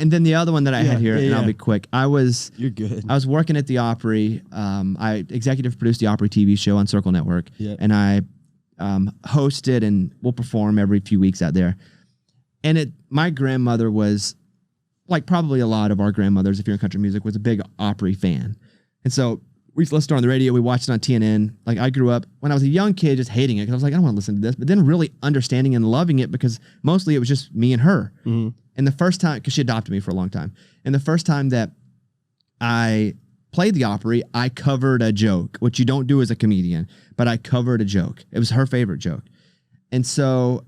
And then the other one that I had here, and I'll be quick. You're good. I was working at the Opry. I executive produced the Opry TV show on Circle Network, and I hosted and will perform every few weeks out there. And my grandmother was, like probably a lot of our grandmothers, if you're in country music, was a big Opry fan. And so we used to listen to it on the radio. We watched it on TNN. Like I grew up, when I was a young kid, just hating it because I was like, I don't want to listen to this. But then really understanding and loving it because mostly it was just me and her. Mm-hmm. And the first time, because she adopted me for a long time. And the first time that I played the Opry, I covered a joke, which you don't do as a comedian, but I covered a joke. It was her favorite joke. And so,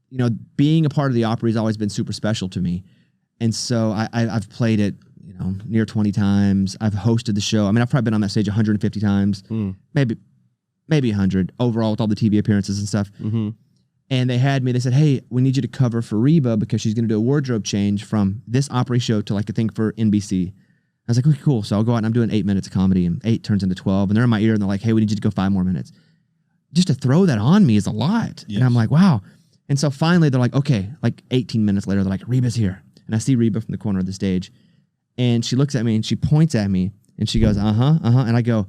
you know, being a part of the Opry has always been super special to me. And so I've played it, you know, near 20 times. I've hosted the show. I mean, I've probably been on that stage 150 times, maybe 100 overall with all the TV appearances and stuff. Mm-hmm. And they said, hey, we need you to cover for Reba because she's going to do a wardrobe change from this Opry show to like a thing for NBC. I was like, okay, cool. So I'll go out and I'm doing 8 minutes of comedy and 8 turns into 12. And they're in my ear and they're like, hey, we need you to go 5 more minutes. Just to throw that on me is a lot. Yes. And I'm like, wow. And so finally they're like, okay, like 18 minutes later, they're like, Reba's here. And I see Reba from the corner of the stage. And she looks at me and she points at me and she goes, uh-huh. And I go,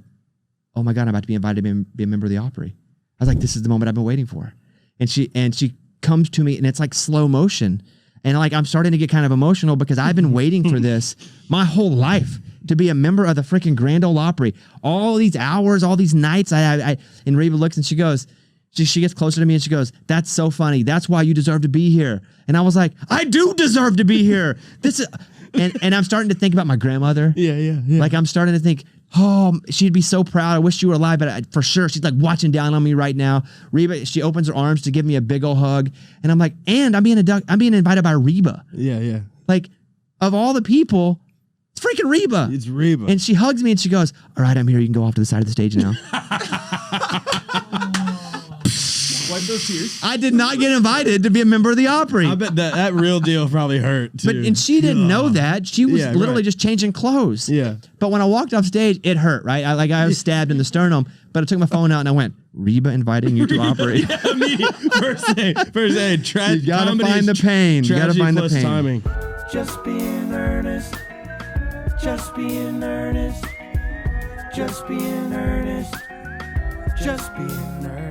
oh my God, I'm about to be invited to be a member of the Opry. I was like, this is the moment I've been waiting for. And she comes to me and it's like slow motion. And like, I'm starting to get kind of emotional because I've been waiting for this my whole life to be a member of the freaking Grand Ole Opry. All these hours, all these nights, and Reba looks and she goes, she gets closer to me and she goes, that's so funny. That's why you deserve to be here. And I was like, I do deserve to be here. This is, and I'm starting to think about my grandmother. Yeah. Like I'm starting to think, oh, she'd be so proud. I wish you were alive, but for sure, she's like watching down on me right now. Reba, she opens her arms to give me a big old hug. And I'm like, and I'm being invited by Reba. Yeah. Like of all the people, it's freaking Reba. It's Reba. And she hugs me and she goes, all right, I'm here. You can go off to the side of the stage now. Wipe those tears. I did not get invited to be a member of the Opry. I bet that real deal probably hurt too. And she didn't know that. She was literally just changing clothes. Yeah. But when I walked off stage, it hurt, right? I was stabbed in the sternum, but I took my phone out and I went, Reba inviting you to Opry. First aid. You gotta find the pain. You gotta find the pain. Timing. Just be in earnest. Just be in earnest. Just be in earnest. Just be in earnest.